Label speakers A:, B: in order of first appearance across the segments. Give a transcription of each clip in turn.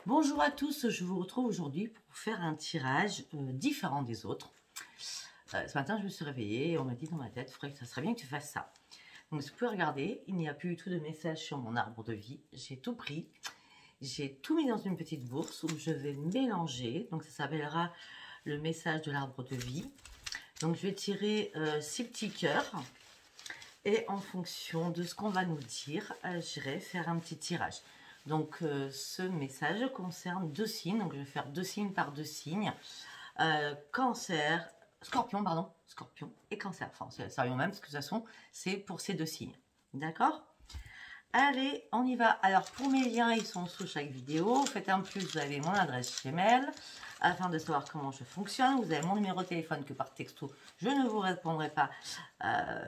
A: Bonjour à tous, je vous retrouve aujourd'hui pour faire un tirage différent des autres. Ce matin, je me suis réveillée et on m'a dit dans ma tête, Fred, ça serait bien que tu fasses ça. Donc, vous pouvez regarder, il n'y a plus du tout de message sur mon arbre de vie. J'ai tout pris, j'ai tout mis dans une petite bourse où je vais mélanger. Donc, ça s'appellera le message de l'arbre de vie. Donc, je vais tirer 6 petits cœurs. Et en fonction de ce qu'on va nous dire, j'irai faire un petit tirage. Donc, ce message concerne 2 signes. Donc, je vais faire 2 signes par 2 signes. Scorpion et Cancer. Enfin, c'est sérieux même, parce que de toute façon, c'est pour ces 2 signes. D'accord? Allez, on y va. Alors, pour mes liens, ils sont sous chaque vidéo. Faites un plus, vous avez mon adresse Gmail. Afin de savoir comment je fonctionne, vous avez mon numéro de téléphone que par texto, je ne vous répondrai pas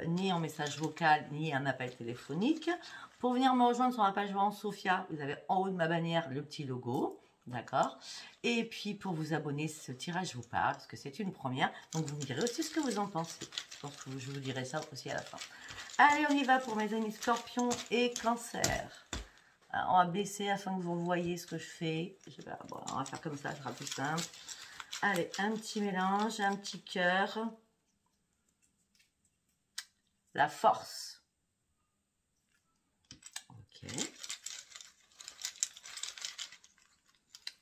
A: ni en message vocal, ni en appel téléphonique. Pour venir me rejoindre sur ma page Vente Sophia, vous avez en haut de ma bannière le petit logo. D'accord? Et puis, pour vous abonner, ce tirage vous parle, parce que c'est une première. Donc, vous me direz aussi ce que vous en pensez. Je pense que je vous dirai ça aussi à la fin. Allez, on y va pour mes amis Scorpion et Cancer. Alors, on va baisser afin que vous voyez ce que je fais. Bon, on va faire comme ça, ce sera plus simple. Allez, un petit mélange, un petit cœur. La force. Ok.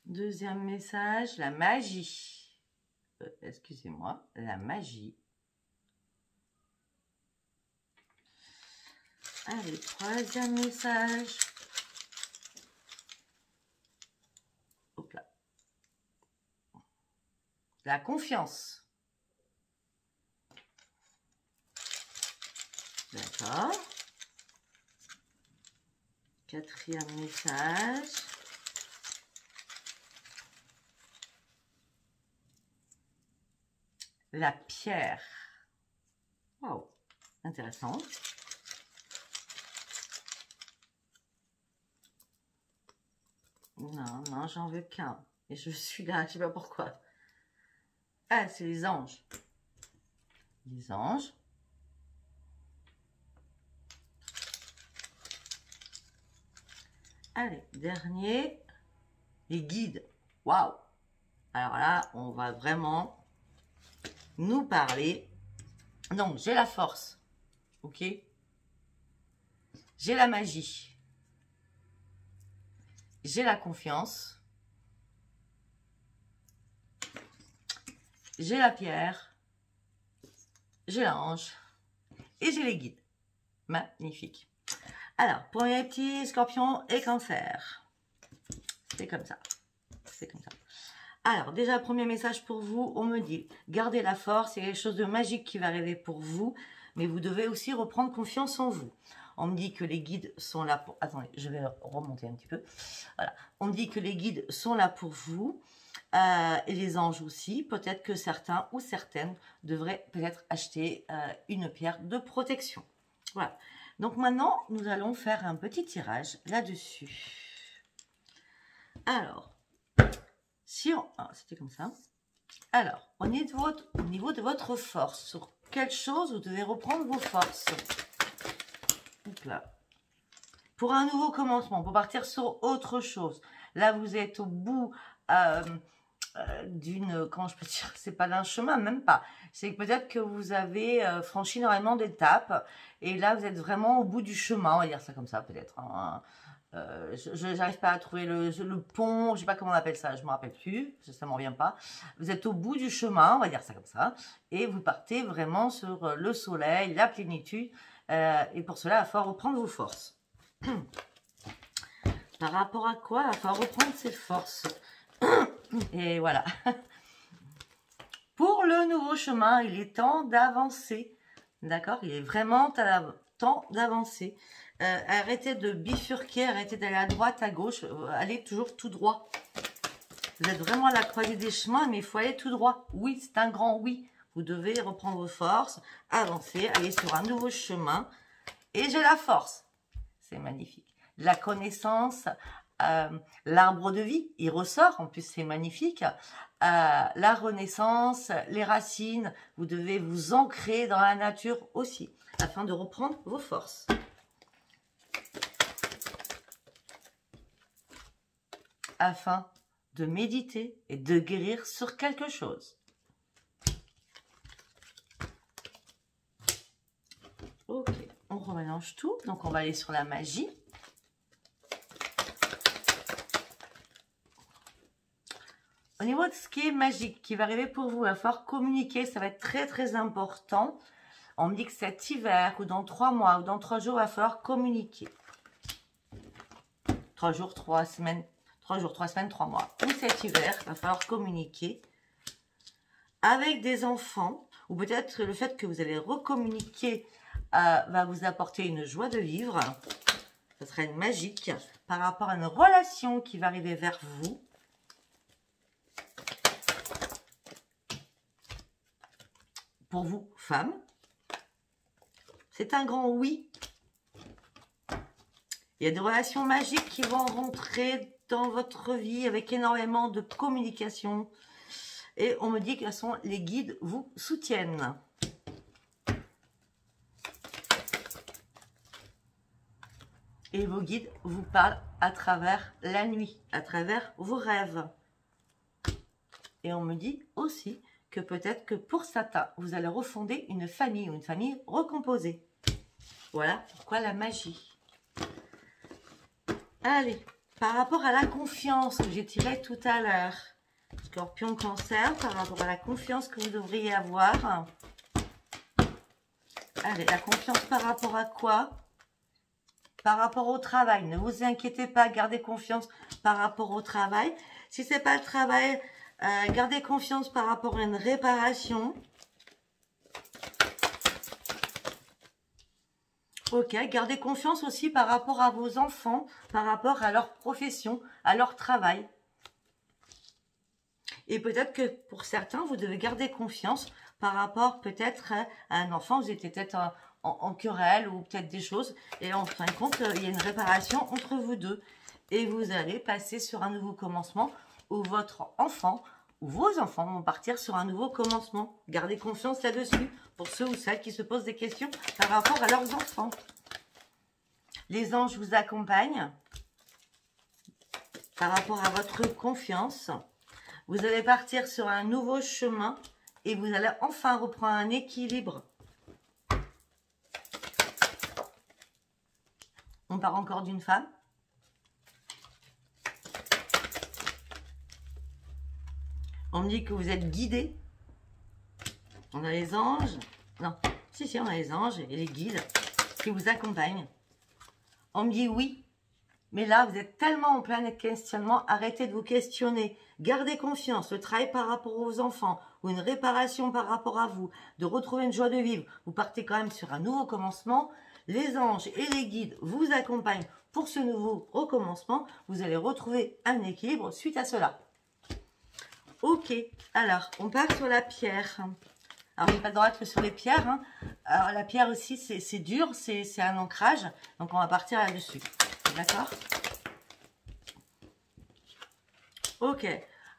A: Deuxième message, la magie. Excusez-moi, la magie. Allez, troisième message. Hop là. La confiance. D'accord. Quatrième message. La pierre. Wow, intéressant. Non, j'en veux qu'un. Et je suis là, je sais pas pourquoi. Ah, c'est les anges. Les anges. Allez, dernier. Les guides. Waouh. Alors là, on va vraiment nous parler. Donc, j'ai la force. Ok. J'ai la magie. J'ai la confiance. J'ai la pierre. J'ai l'ange. Et j'ai les guides. Magnifique. Alors, pour les petits Scorpions et Cancer. C'est comme ça. C'est comme ça. Alors, déjà, premier message pour vous. On me dit, gardez la force. Il y a quelque chose de magique qui va arriver pour vous. Mais vous devez aussi reprendre confiance en vous. On me dit que les guides sont là pour... Attendez, je vais remonter un petit peu. Voilà. On me dit que les guides sont là pour vous. Et les anges aussi. Peut-être que certains ou certaines devraient peut-être acheter une pierre de protection. Voilà. Donc maintenant, nous allons faire un petit tirage là-dessus. Alors, si on... Ah, c'était comme ça. Alors, au niveau de votre force, sur quelle chose vous devez reprendre vos forces? Donc là. Pour un nouveau commencement, pour partir sur autre chose. Là, vous êtes au bout d'une... Comment je peux dire? C'est pas d'un chemin, même pas. C'est peut-être que vous avez franchi énormément d'étapes. Et là, vous êtes vraiment au bout du chemin. On va dire ça comme ça, peut-être. Hein. Je n'arrive pas à trouver le pont. Je sais pas comment on appelle ça. Je me rappelle plus. Ça ne m'en revient pas. Vous êtes au bout du chemin. On va dire ça comme ça. Et vous partez vraiment sur le soleil, la plénitude. Et pour cela, il va falloir reprendre vos forces. Par rapport à quoi? Il va falloir reprendre ses forces. Et voilà. Pour le nouveau chemin, il est temps d'avancer. D'accord? Il est vraiment temps d'avancer. Arrêtez de bifurquer, arrêtez d'aller à droite, à gauche. Allez toujours tout droit. Vous êtes vraiment à la croisée des chemins, mais il faut aller tout droit. Oui, c'est un grand oui. Vous devez reprendre vos forces, avancer, aller sur un nouveau chemin. Et j'ai la force. C'est magnifique. La connaissance, l'arbre de vie, il ressort. En plus, c'est magnifique. La renaissance, les racines. Vous devez vous ancrer dans la nature aussi, afin de reprendre vos forces. afin de méditer et de guérir sur quelque chose. Ok, on remélange tout. Donc, on va aller sur la magie. Au niveau de ce qui est magique, qui va arriver pour vous, il va falloir communiquer, ça va être très très important. On me dit que cet hiver, ou dans 3 mois, ou dans 3 jours, il va falloir communiquer. 3 jours, 3 semaines, 3 jours, 3 semaines, 3 mois. Ou cet hiver, il va falloir communiquer avec des enfants, ou peut-être le fait que vous allez recommuniquer va vous apporter une joie de vivre. Ce sera une magique par rapport à une relation qui va arriver vers vous. Pour vous, femmes, c'est un grand oui. Il y a des relations magiques qui vont rentrer dans votre vie avec énormément de communication. Et on me dit que les guides vous soutiennent. Et vos guides vous parlent à travers la nuit, à travers vos rêves. Et on me dit aussi que peut-être que pour certains, vous allez refonder une famille ou une famille recomposée. Voilà pourquoi la magie. Allez, par rapport à la confiance que j'ai tirée tout à l'heure, Scorpion, Cancer, par rapport à la confiance que vous devriez avoir. Allez, la confiance par rapport à quoi? Par rapport au travail. Ne vous inquiétez pas, gardez confiance par rapport au travail. Si ce n'est pas le travail, gardez confiance par rapport à une réparation. Ok, gardez confiance aussi par rapport à vos enfants, par rapport à leur profession, à leur travail. Et peut-être que pour certains, vous devez garder confiance par rapport peut-être à un enfant. Vous étiez peut-être en querelle ou peut-être des choses. Et en fin de compte, il y a une réparation entre vous deux. Et vous allez passer sur un nouveau commencement où votre enfant ou vos enfants vont partir sur un nouveau commencement. Gardez confiance là-dessus pour ceux ou celles qui se posent des questions par rapport à leurs enfants. Les anges vous accompagnent par rapport à votre confiance. Vous allez partir sur un nouveau chemin et vous allez enfin reprendre un équilibre. On part encore d'une femme. On me dit que vous êtes guidé. On a les anges. Non, si, on a les anges et les guides qui vous accompagnent. On me dit oui. Mais là, vous êtes tellement en plein questionnement, arrêtez de vous questionner. Gardez confiance, le travail par rapport aux enfants ou une réparation par rapport à vous, de retrouver une joie de vivre. Vous partez quand même sur un nouveau commencement. Les anges et les guides vous accompagnent pour ce nouveau recommencement. Vous allez retrouver un équilibre suite à cela. Ok, alors, on part sur la pierre. Alors, j'ai pas le droit que sur les pierres. Hein. Alors, la pierre aussi, c'est dur, c'est un ancrage. Donc, on va partir là-dessus. D'accord? Ok.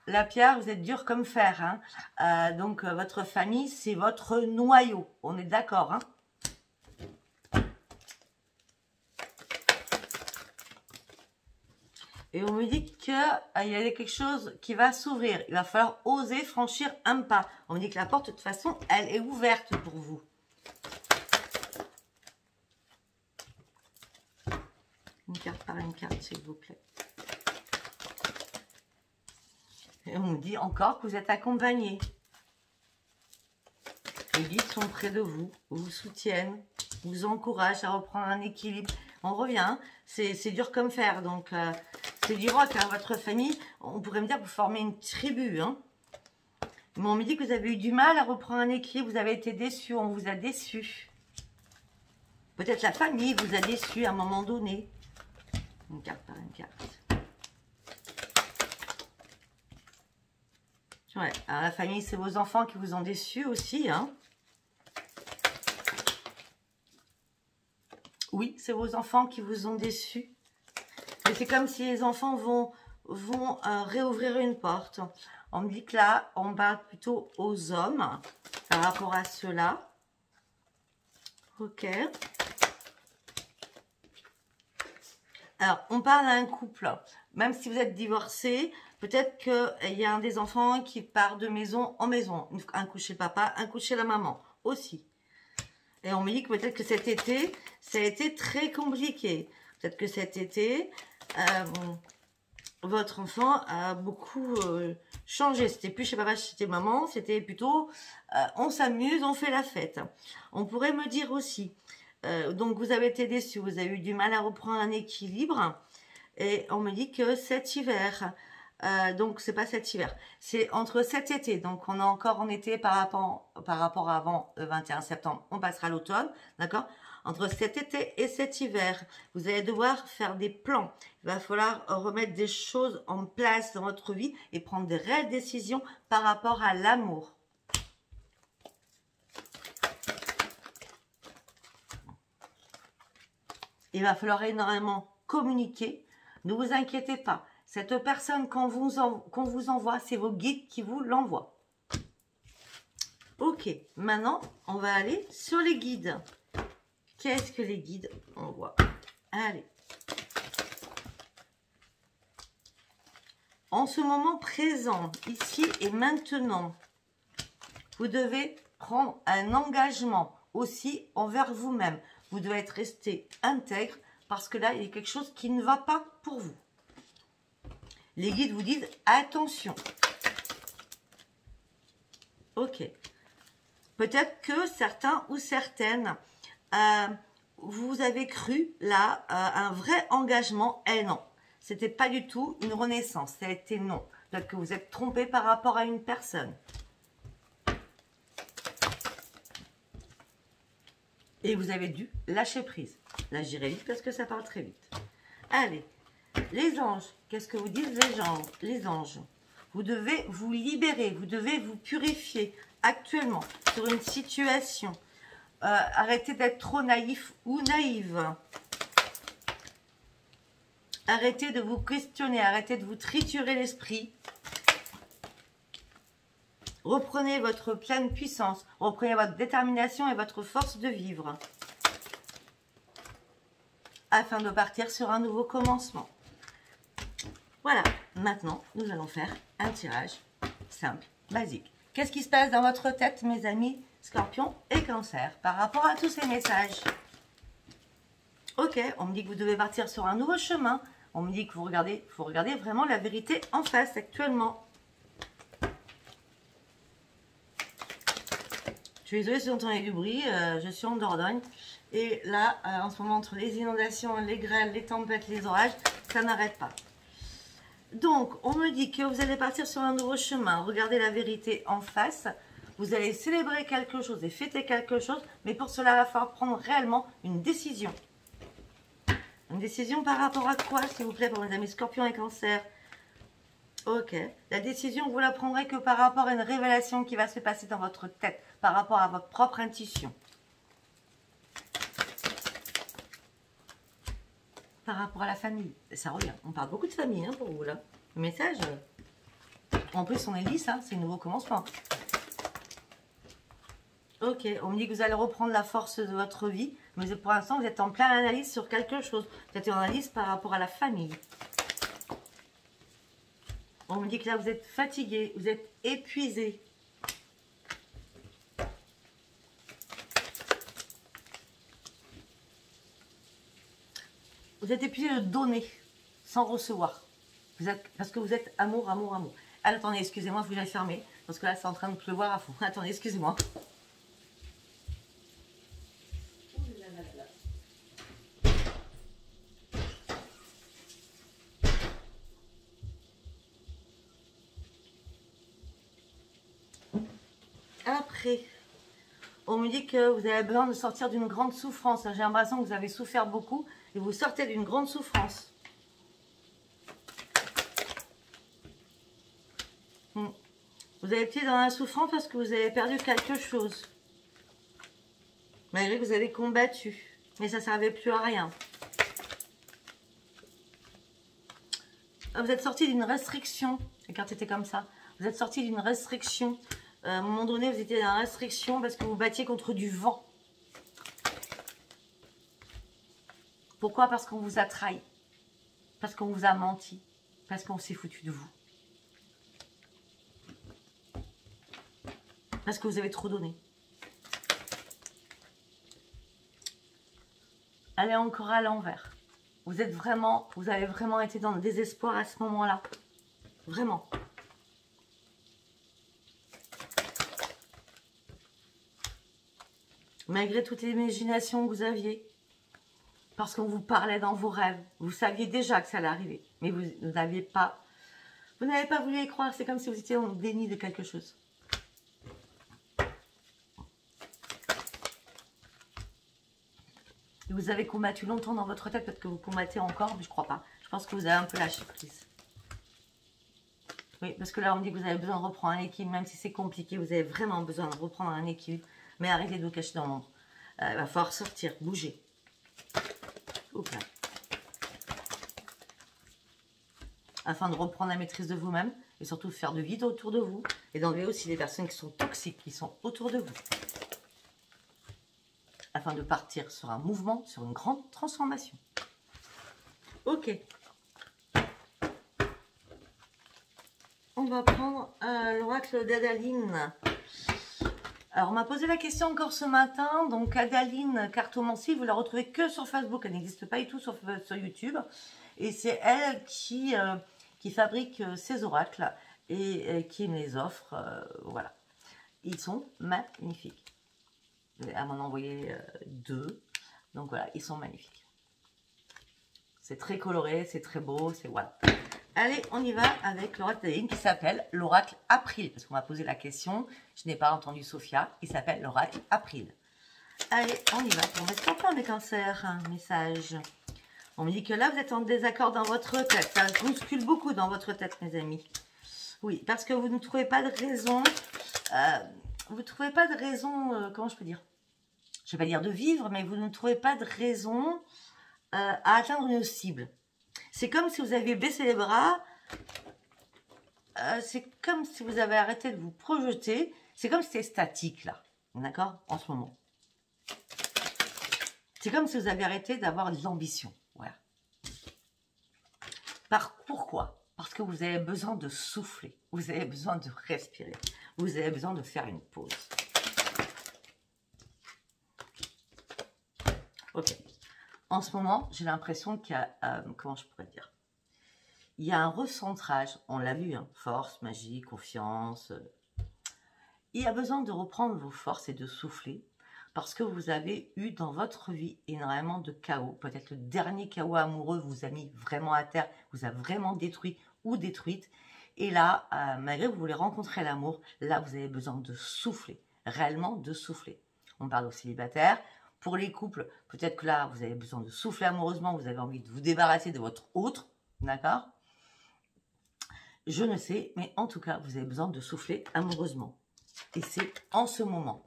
A: La pierre, vous êtes dur comme fer. Hein. Donc, votre famille, c'est votre noyau. On est d'accord, hein? Et on me dit qu'il y a quelque chose qui va s'ouvrir. Il va falloir oser franchir un pas. On me dit que la porte, de toute façon, elle est ouverte pour vous. Une carte par une carte, s'il vous plaît. Et on me dit encore que vous êtes accompagné. Les guides sont près de vous, vous soutiennent, vous encouragent à reprendre un équilibre. On revient, hein. C'est dur comme fer, donc c'est du rock, hein. Votre famille, on pourrait me dire que vous formez une tribu. Hein. Mais on me dit que vous avez eu du mal à reprendre un équilibre, vous avez été déçu, on vous a déçu. Peut-être la famille vous a déçu à un moment donné. Une carte par une carte. Ouais, alors la famille, c'est vos enfants qui vous ont déçu aussi. Hein. Oui, c'est vos enfants qui vous ont déçu. Et c'est comme si les enfants vont réouvrir une porte. On me dit que là, on parle plutôt aux hommes par rapport à cela. Ok. Alors, on parle à un couple. Même si vous êtes divorcé, peut-être qu'il y a un des enfants qui part de maison en maison. Un coup chez le papa, un coup chez la maman aussi. Et on me dit que peut-être que cet été, ça a été très compliqué. Peut-être que cet été, votre enfant a beaucoup changé. C'était plus chez papa, chez maman. C'était plutôt, on s'amuse, on fait la fête. On pourrait me dire aussi, donc vous avez été déçu, vous avez eu du mal à reprendre un équilibre. Et on me dit que cet hiver, donc c'est pas cet hiver, c'est entre cet été, donc on est encore en été par rapport à avant le 21 septembre, on passera à l'automne, d'accord? Entre cet été et cet hiver, vous allez devoir faire des plans. Il va falloir remettre des choses en place dans votre vie et prendre des réelles décisions par rapport à l'amour. Il va falloir énormément communiquer. Ne vous inquiétez pas. Cette personne qu'on vous envoie, c'est vos guides qui vous l'envoient. Ok, maintenant, on va aller sur les guides. Qu'est-ce que les guides envoient? Allez. En ce moment présent, ici et maintenant, vous devez prendre un engagement aussi envers vous-même. Vous devez être resté intègre parce que là, il y a quelque chose qui ne va pas pour vous. Les guides vous disent attention. Ok. Peut-être que certains ou certaines, vous avez cru là un vrai engagement. Eh non, c'était pas du tout une renaissance. Ça a été non. Peut-être que vous êtes trompé par rapport à une personne. Et vous avez dû lâcher prise. Là, j'irai vite parce que ça parle très vite. Allez, les anges. Qu'est-ce que vous disent les anges? Vous devez vous libérer, vous devez vous purifier actuellement sur une situation. Arrêtez d'être trop naïf ou naïve. Arrêtez de vous questionner, arrêtez de vous triturer l'esprit. Reprenez votre pleine puissance, reprenez votre détermination et votre force de vivre. Afin de partir sur un nouveau commencement. Voilà, maintenant, nous allons faire un tirage simple, basique. Qu'est-ce qui se passe dans votre tête, mes amis Scorpion et Cancer, par rapport à tous ces messages? Ok, on me dit que vous devez partir sur un nouveau chemin. On me dit que faut regarder vraiment la vérité en face actuellement. Je suis désolée si vous entendez du bruit, je suis en Dordogne. Et là, en ce moment, entre les inondations, les grêles, les tempêtes, les orages, ça n'arrête pas. Donc, on me dit que vous allez partir sur un nouveau chemin. Regardez la vérité en face. Vous allez célébrer quelque chose et fêter quelque chose. Mais pour cela, il va falloir prendre réellement une décision. Une décision par rapport à quoi, s'il vous plaît, pour mes amis Scorpion et Cancer? Ok. La décision, vous la prendrez que par rapport à une révélation qui va se passer dans votre tête. Par rapport à votre propre intuition. Par rapport à la famille. Ça revient. On parle beaucoup de famille hein, pour vous là. Le message. En plus, on est lisse, hein, c'est un nouveau commencement. Ok, on me dit que vous allez reprendre la force de votre vie. Mais pour l'instant, vous êtes en pleine analyse sur quelque chose. Vous êtes en analyse par rapport à la famille. On me dit que là, vous êtes fatigué, vous êtes épuisé. Vous êtes épuisé de donner sans recevoir. Parce que vous êtes amour, amour, amour. Ah, attendez, excusez-moi, il faut que j'aille fermer. Parce que là, c'est en train de pleuvoir à fond. Attendez, excusez-moi. Après, on me dit que vous avez besoin de sortir d'une grande souffrance. J'ai l'impression que vous avez souffert beaucoup et vous sortez d'une grande souffrance. Vous avez été dans la souffrance parce que vous avez perdu quelque chose. Malgré que vous avez combattu. Mais ça ne servait plus à rien. Vous êtes sorti d'une restriction. Les cartes étaient comme ça. Vous êtes sorti d'une restriction. À un moment donné, vous étiez dans la restriction parce que vous battiez contre du vent. Pourquoi? Parce qu'on vous a trahi. Parce qu'on vous a menti. parce qu'on s'est foutu de vous. Parce que vous avez trop donné. Elle est encore à l'envers. Vous avez vraiment été dans le désespoir à ce moment-là. Vraiment. Malgré toute l'imagination que vous aviez. Parce qu'on vous parlait dans vos rêves. Vous saviez déjà que ça allait arriver. Mais vous n'aviez pas... Vous n'avez pas voulu y croire. C'est comme si vous étiez en déni de quelque chose. Et vous avez combattu longtemps dans votre tête. Peut-être que vous combattez encore, mais je crois pas. Je pense que vous avez un peu lâché prise. Oui, parce que là, on me dit que vous avez besoin de reprendre un équilibre. Même si c'est compliqué, vous avez vraiment besoin de reprendre un équilibre. Mais arrêtez de vous cacher dans l'ombre. Il va falloir sortir, bouger. Oups là. Afin de reprendre la maîtrise de vous-même. Et surtout de faire de vide autour de vous. Et d'enlever aussi les personnes qui sont toxiques, qui sont autour de vous. Afin de partir sur un mouvement, sur une grande transformation. Ok. On va prendre l'oracle d'Adaline. Alors, on m'a posé la question encore ce matin. Donc, Adaline Cartomancie, vous la retrouvez que sur Facebook. Elle n'existe pas du tout sur YouTube. Et c'est elle qui fabrique ces oracles et qui me les offre. Voilà. Ils sont magnifiques. Elle m'en a envoyé 2. Donc voilà, ils sont magnifiques. C'est très coloré, c'est très beau, c'est voilà. Allez, on y va avec l'oracle d'Adaline qui s'appelle l'oracle April. Parce qu'on m'a posé la question, je n'ai pas entendu Sophia. Il s'appelle l'oracle April. Allez, on y va pour mettre sur plein les cancers. Un message. On me dit que là, vous êtes en désaccord dans votre tête. Ça bouscule beaucoup dans votre tête, mes amis. Oui, parce que vous ne trouvez pas de raison. Vous ne trouvez pas de raison, comment je peux dire? Je ne vais pas dire de vivre, mais vous ne trouvez pas de raison à atteindre une cible. C'est comme si vous aviez baissé les bras. C'est comme si vous avez arrêté de vous projeter. C'est comme si c'était statique, là. D'accord? En ce moment. C'est comme si vous avez arrêté d'avoir de l'ambition. Voilà. Pourquoi? Parce que vous avez besoin de souffler. Vous avez besoin de respirer. Vous avez besoin de faire une pause. Ok. En ce moment, j'ai l'impression qu'il y a... comment je pourrais dire? Il y a un recentrage. On l'a vu, hein, force, magie, confiance. Il y a besoin de reprendre vos forces et de souffler. Parce que vous avez eu dans votre vie énormément de chaos. Peut-être le dernier chaos amoureux vous a mis vraiment à terre. Vous a vraiment détruit ou détruite. Et là, malgré que vous voulez rencontrer l'amour, là, vous avez besoin de souffler. Réellement de souffler. On parle aux célibataires. Pour les couples, peut-être que là, vous avez besoin de souffler amoureusement, vous avez envie de vous débarrasser de votre autre, d'accord? Je ne sais, mais en tout cas, vous avez besoin de souffler amoureusement. Et c'est en ce moment.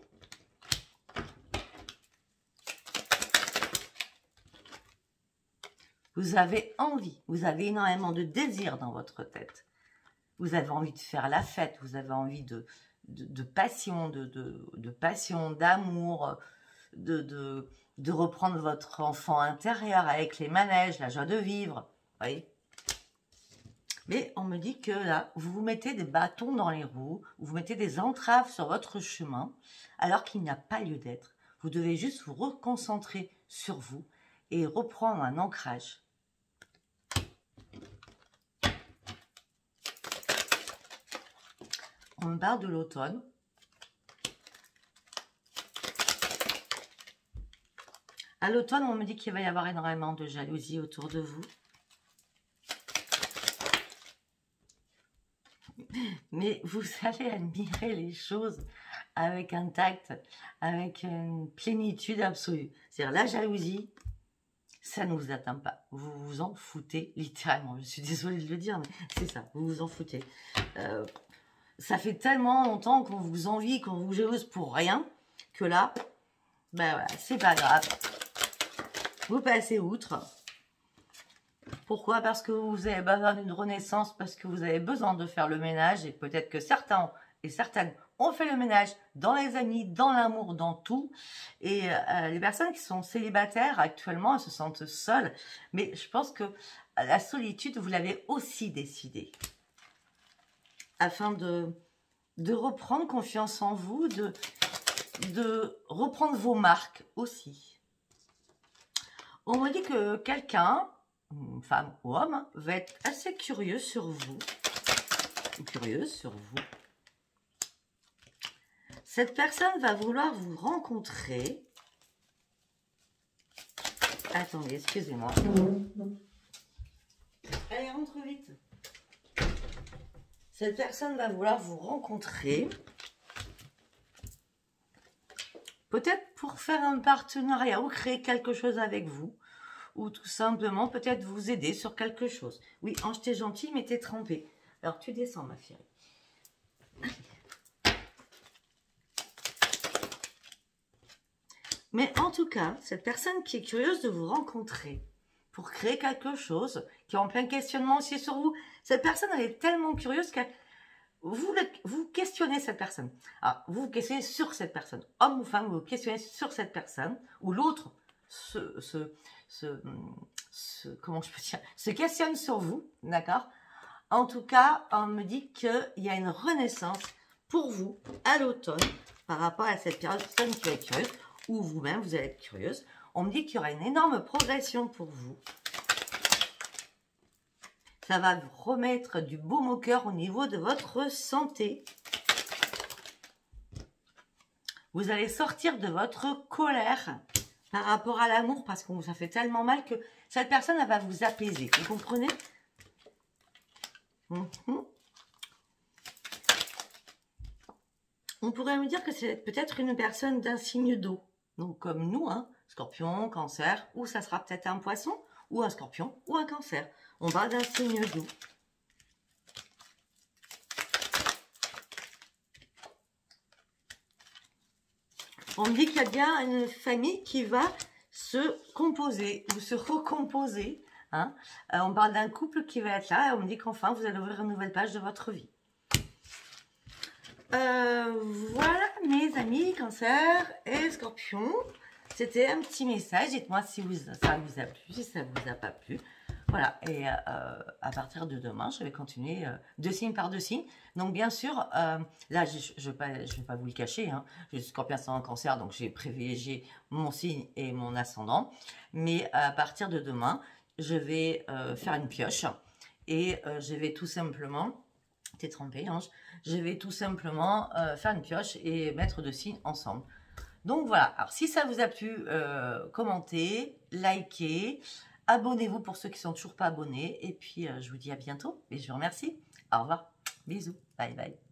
A: Vous avez envie, vous avez énormément de désir dans votre tête. Vous avez envie de faire la fête, vous avez envie de passion, de passion, d'amour, de reprendre votre enfant intérieur avec les manèges, la joie de vivre, vous voyez. Mais on me dit que là, vous vous mettez des bâtons dans les roues, vous mettez des entraves sur votre chemin, alors qu'il n'y a pas lieu d'être. Vous devez juste vous reconcentrer sur vous et reprendre un ancrage. On me parle de l'automne. À l'automne, on me dit qu'il va y avoir énormément de jalousie autour de vous. Mais vous allez admirer les choses avec un tact, avec une plénitude absolue. C'est-à-dire la jalousie, ça ne vous atteint pas. Vous vous en foutez littéralement. Je suis désolée de le dire, mais c'est ça, vous vous en foutez. Ça fait tellement longtemps qu'on vous envie, qu'on vous jalouse pour rien, que là, ben voilà, c'est pas grave. Vous passez outre. Pourquoi? Parce que vous avez besoin d'une renaissance, parce que vous avez besoin de faire le ménage et peut-être que certains et certaines ont fait le ménage dans les amis, dans l'amour, dans tout. Et les personnes qui sont célibataires actuellement, elles se sentent seules. Mais je pense que la solitude, vous l'avez aussi décidé. Afin de reprendre confiance en vous, de reprendre vos marques aussi. On me dit que quelqu'un, femme ou homme, va être assez curieux sur vous. Ou curieuse sur vous. Cette personne va vouloir vous rencontrer. Attendez, excusez-moi. Allez, rentre vite. Cette personne va vouloir vous rencontrer. Peut-être pour faire un partenariat ou créer quelque chose avec vous. Ou tout simplement peut-être vous aider sur quelque chose. Oui, Ange, t'es gentil, mais t'es trempé. Alors tu descends, ma chérie. Allez. Mais en tout cas, cette personne qui est curieuse de vous rencontrer pour créer quelque chose, qui est en plein questionnement aussi sur vous, cette personne, elle est tellement curieuse qu'elle vous questionnez cette personne. Alors, vous questionnez sur cette personne. Homme ou femme, vous questionnez sur cette personne, ou l'autre comment je peux dire, se questionne sur vous, d'accord? En tout cas, on me dit qu'il y a une renaissance pour vous à l'automne par rapport à cette personne qui va être curieuse, ou vous-même, vous allez être curieuse. On me dit qu'il y aura une énorme progression pour vous. Ça va vous remettre du baume au cœur au niveau de votre santé. Vous allez sortir de votre colère par rapport à l'amour parce qu'on vous a fait tellement mal que cette personne, elle va vous apaiser. Vous comprenez? On pourrait me dire que c'est peut-être une personne d'un signe d'eau. Donc comme nous, hein, Scorpion, Cancer, ou ça sera peut-être un Poisson, ou un Scorpion, ou un Cancer. On parle d'un signe d'eau. On me dit qu'il y a bien une famille qui va se composer ou se recomposer. Hein. On parle d'un couple qui va être là et on me dit qu'enfin vous allez ouvrir une nouvelle page de votre vie. Voilà mes amis Cancer et Scorpion. C'était un petit message. Dites-moi si ça vous a plu, si ça vous a pas plu. Voilà, et à partir de demain, je vais continuer de signe par de signe. Donc, bien sûr, là, je vais pas vous le cacher, hein, je suis Scorpion ascendant Cancer, donc j'ai privilégié mon signe et mon ascendant. Mais à partir de demain, je vais faire une pioche et je vais tout simplement, t'es trempé, Ange, je vais tout simplement faire une pioche et mettre deux signes ensemble. Donc, voilà. Alors, si ça vous a plu, commentez, likez. Abonnez-vous pour ceux qui ne sont toujours pas abonnés. Et puis, je vous dis à bientôt. Et je vous remercie. Au revoir. Bisous. Bye bye.